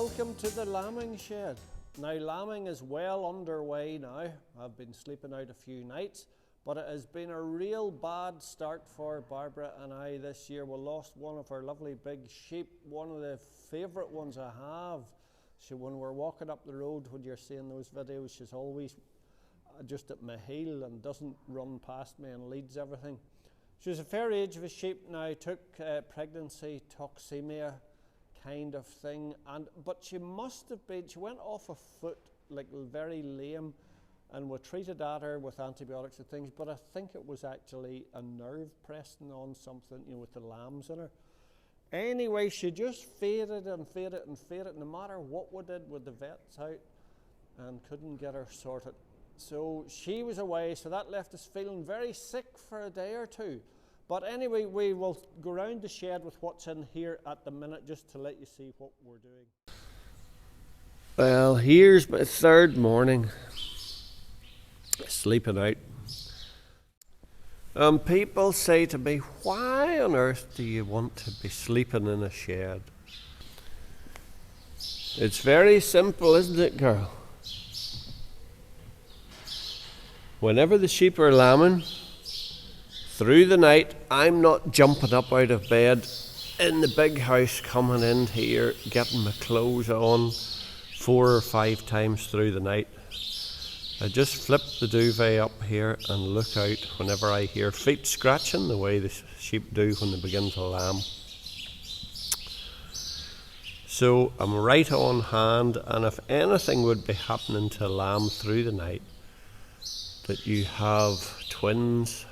Welcome to the lambing shed. Now lambing is well underway now. I've been sleeping out a few nights, but it has been a real bad start for Barbara and I this year. We lost one of our lovely big sheep, one of the favourite ones I have. When we're walking up the road, when you're seeing those videos, she's always just at my heel and doesn't run past me and leads everything. She was a fair age of a sheep now, took pregnancy, toxemia kind of thing, but she must have been, she went off a foot like very lame, and we treated at her with antibiotics and things, but I think it was actually a nerve pressing on something, with the lambs in her. Anyway, she just faded and faded and faded, no matter what we did with the vets out, and couldn't get her sorted. So she was away, so that left us feeling very sick for a day or two. But anyway, we will go around the shed with what's in here at the minute, just to let you see what we're doing. Well, here's my third morning sleeping out. People say to me, why on earth do you want to be sleeping in a shed? It's very simple, isn't it, girl? Whenever the sheep are lambing, through the night, I'm not jumping up out of bed in the big house, coming in here, getting my clothes on 4 or 5 times through the night. I just flip the duvet up here and look out whenever I hear feet scratching, the way the sheep do when they begin to lamb. So I'm right on hand, and if anything would be happening to a lamb through the night, that you have twins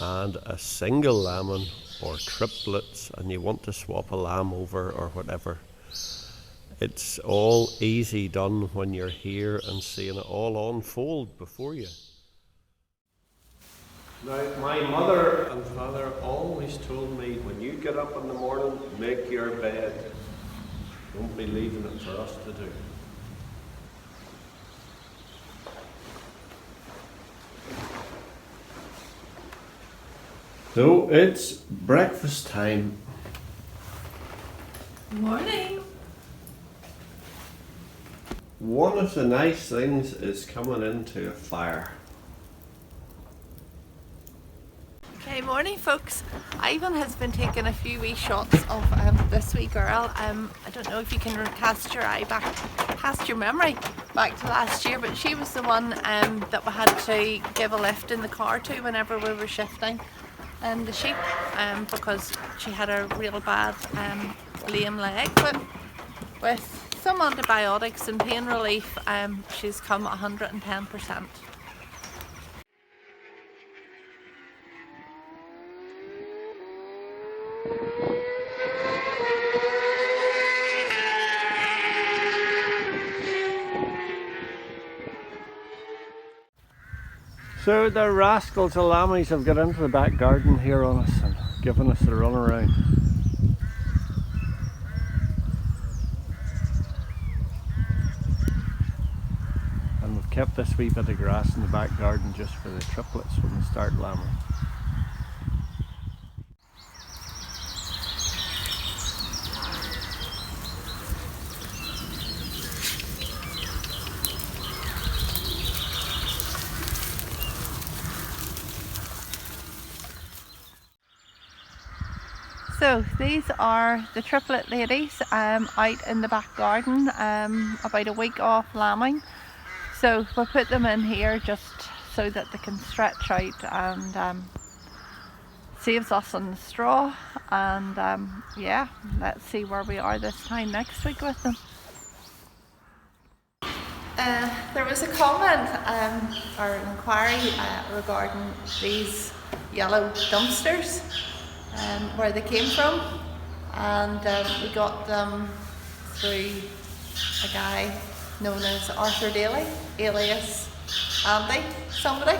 and a single lambing or triplets and you want to swap a lamb over or whatever, it's all easy done when you're here and seeing it all unfold before you. Now, my mother and father always told me, when you get up in the morning, make your bed. Don't be leaving it for us to do. So it's breakfast time. Morning. One of the nice things is coming into a fire. Okay, morning folks. Ivan has been taking a few wee shots of this wee girl. I don't know if you can cast your memory back to last year, but she was the one that we had to give a lift in the car to whenever we were shifting the sheep, because she had a real bad lame leg, but with some antibiotics and pain relief, she's come 110%. So the rascals of lammies have got into the back garden here on us and given us the run around. And we've kept this wee bit of grass in the back garden just for the triplets when they start lambing. So these are the triplet ladies out in the back garden, about a week off lambing. So we'll put them in here just so that they can stretch out, and saves us on the straw. And yeah, let's see where we are this time next week with them. There was a comment or an inquiry regarding these yellow dumpsters, where they came from, and we got them through a guy known as Arthur Daly, alias Andy somebody.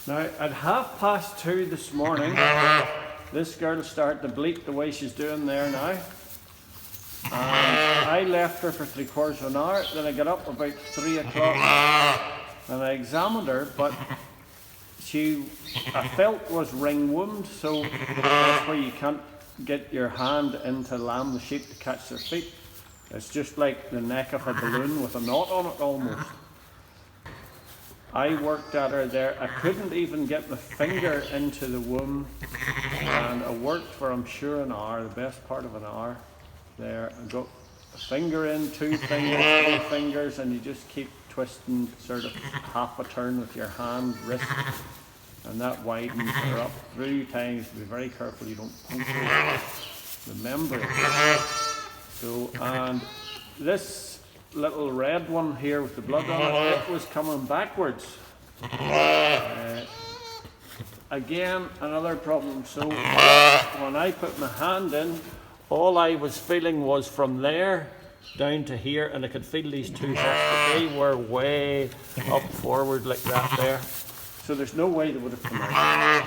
Now at 2:30 this morning, this girl started to bleat the way she's doing there now. And I left her for 3/4 of an hour, then I got up about 3 o'clock and I examined her, but I felt was ringwormed, so that's where you can't get your hand into lamb the sheep to catch their feet. It's just like the neck of a balloon with a knot on it almost. I worked at her there. I couldn't even get my finger into the womb, and I worked for, I'm sure, an hour, the best part of an hour there. I got a finger in, 2 fingers, 3 fingers, and you just keep twisting sort of half a turn with your hand, wrist, and that widens her up 3 times. Be very careful you don't puncture the membrane. So, and this little red one here with the blood on it, it was coming backwards. Again, another problem. So when I put my hand in, all I was feeling was from there down to here, and I could feel these 2 hooks, but they were way up forward like that there. So there's no way they would have come out.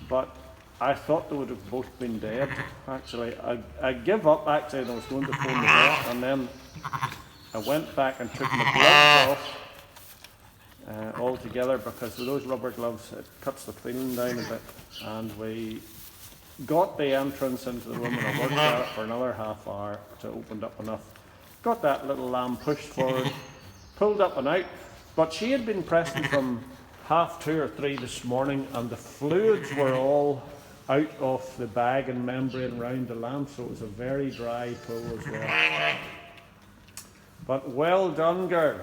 But I thought they would have both been dead. Actually, I give up actually, and I was going to phone the vet, and then I went back and took my gloves off altogether, because with those rubber gloves it cuts the feeling down a bit. And we got the entrance into the room, and I worked at it for another half hour to open up enough. Got that little lamb pushed forward, pulled up and out, but she had been pressing from 2:30 or 3 this morning, and the fluids were all out of the bag and membrane around the lamb, so it was a very dry pull as well. But well done, girl.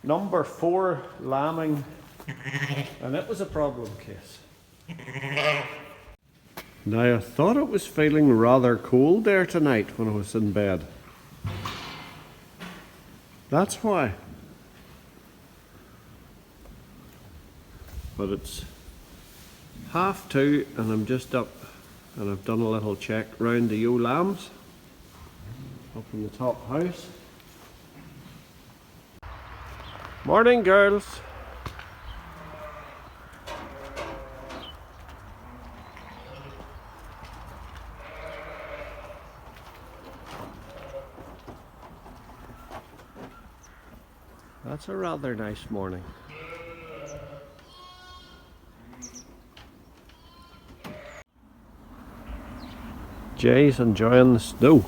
Number 4 lambing, and it was a problem case. Now, I thought it was feeling rather cold there tonight when I was in bed. That's why. But it's 2:30 and I'm just up, and I've done a little check round the ewe lambs up in the top house. Morning, girls. That's a rather nice morning. Jay's enjoying the snow.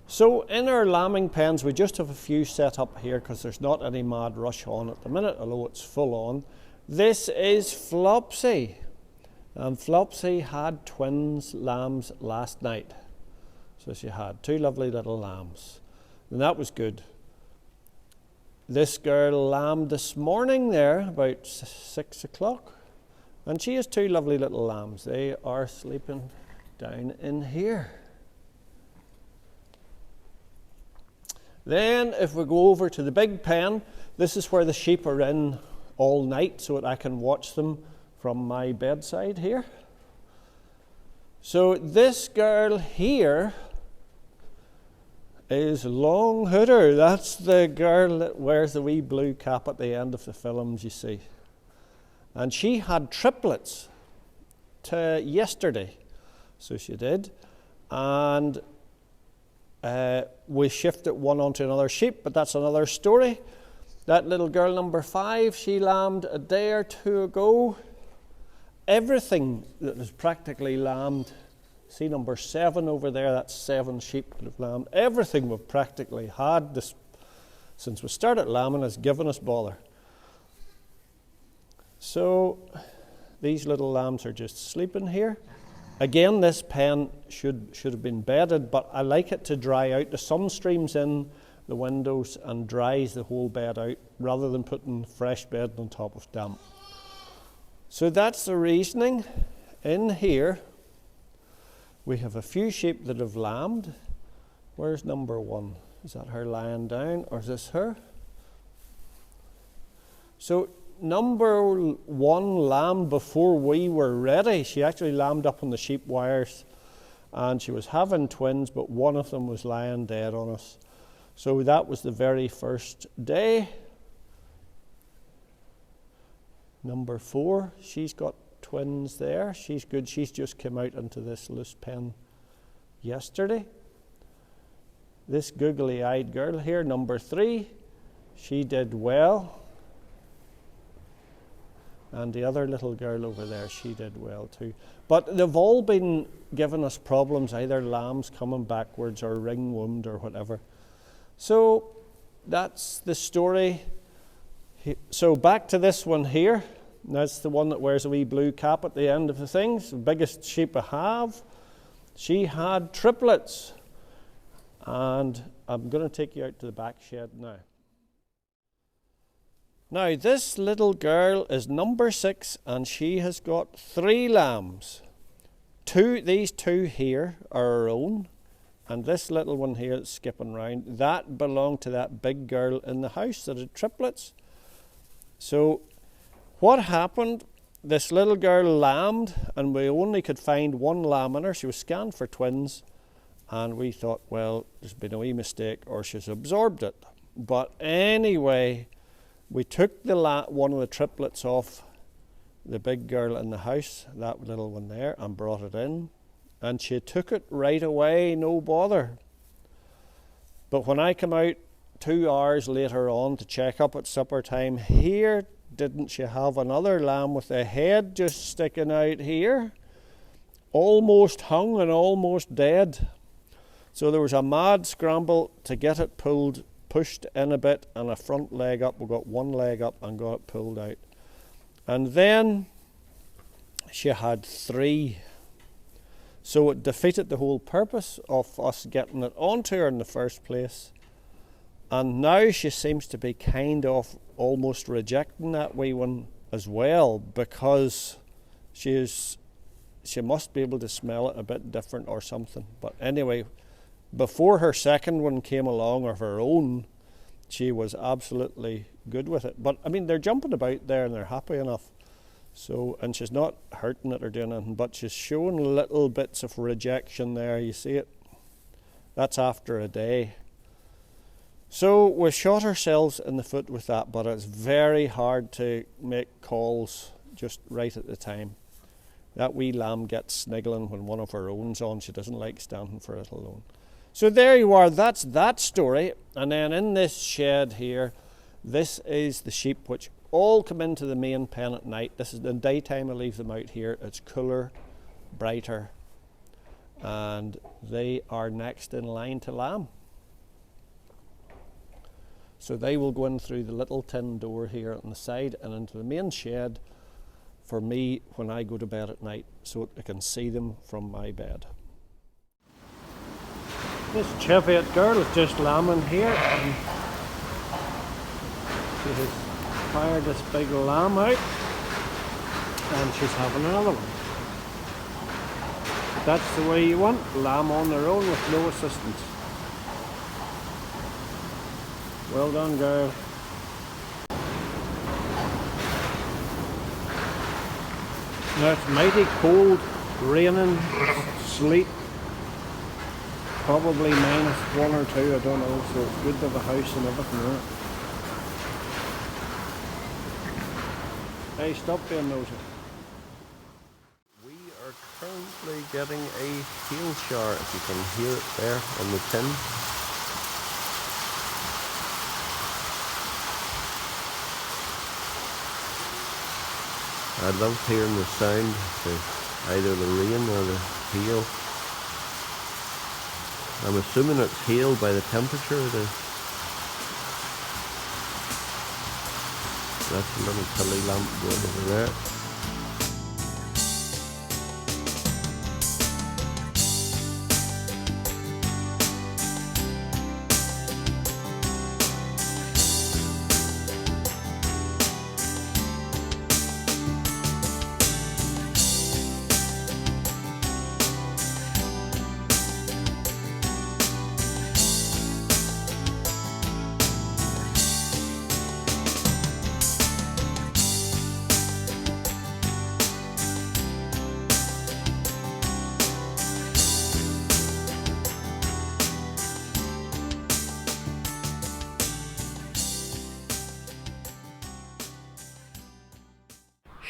So in our lambing pens, we just have a few set up here because there's not any mad rush on at the minute, although it's full on. This is Flopsy, and Flopsy had twins lambs last night. So she had 2 lovely little lambs, and that was good. This girl lambed this morning there about 6 o'clock, and she has 2 lovely little lambs. They are sleeping down in here. Then if we go over to the big pen, this is where the sheep are in all night so that I can watch them from my bedside here. So this girl here is Long Hooter. That's the girl that wears the wee blue cap at the end of the films, you see. And she had triplets yesterday, so she did. And we shifted one onto another sheep, but that's another story. That little girl number 5, she lambed a day or 2 ago. Everything that was practically lambed, see number 7 over there, that's 7 sheep that have lambed. Everything we've practically had this, since we started lambing has given us bother. So these little lambs are just sleeping here. Again, this pen should have been bedded, but I like it to dry out. The sun streams in the windows and dries the whole bed out, rather than putting fresh bed on top of damp. So that's the reasoning. In here, we have a few sheep that have lambed. Where's number 1? Is that her lying down, or is this her? So number one lamb, before we were ready, she actually lambed up on the sheep wires, and she was having twins, but one of them was lying dead on us. So that was the very first day. Number 4, she's got twins there. She's good. She's just come out into this loose pen yesterday. This googly-eyed girl here, number 3, she did well. And the other little girl over there, she did well too. But they've all been giving us problems, either lambs coming backwards or ringwormed or whatever. So that's the story. So back to this one here. That's the one that wears a wee blue cap at the end of the things. The biggest sheep I have. She had triplets. And I'm going to take you out to the back shed now. Now this little girl is number 6, and she has got 3 lambs. These 2 here are her own, and this little one here that's skipping round, that belonged to that big girl in the house that had triplets. So what happened, this little girl lambed, and we only could find 1 lamb in her. She was scanned for twins, and we thought, well, there's been a wee mistake, or she's absorbed it. But anyway, we took one of the triplets off the big girl in the house, that little one there, and brought it in. And she took it right away, no bother. But when I come out 2 hours later on to check up at supper time, here didn't she have another lamb with the head just sticking out here? Almost hung and almost dead. So there was a mad scramble to get it pushed in a bit, and a front leg up. We got 1 leg up and got it pulled out. And then she had 3. So it defeated the whole purpose of us getting it onto her in the first place. And now she seems to be kind of almost rejecting that wee one as well, because she must be able to smell it a bit different or something. But anyway, before her second one came along of her own, she was absolutely good with it. But I mean, they're jumping about there and they're happy enough. So, and she's not hurting it or doing anything, but she's showing little bits of rejection there. You see it? That's after a day. So we shot ourselves in the foot with that, but it's very hard to make calls just right at the time. That wee lamb gets sniggling when one of her own's on. She doesn't like standing for it alone. So there you are, that's that story. And then in this shed here, this is the sheep which all come into the main pen at night. This is the daytime I leave them out here. It's cooler, brighter, and they are next in line to lamb. So they will go in through the little tin door here on the side and into the main shed for me when I go to bed at night, so I can see them from my bed. This Cheviot girl is just lambing here, and she has fired this big lamb out, and she's having another one. That's the way you want, lamb on their own with no assistance. Well done, girl. Now it's mighty cold, raining, sleet. Probably -1 or 2, I don't know, so it's good to have a house and everything in it. Hey, stop being nosy. We are currently getting a hail shower, if you can hear it there on the tin. I love hearing the sound of either the rain or the hail. I'm assuming it's hail by the temperature it is. That's a little tilly lamp going over there.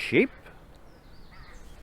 sheep.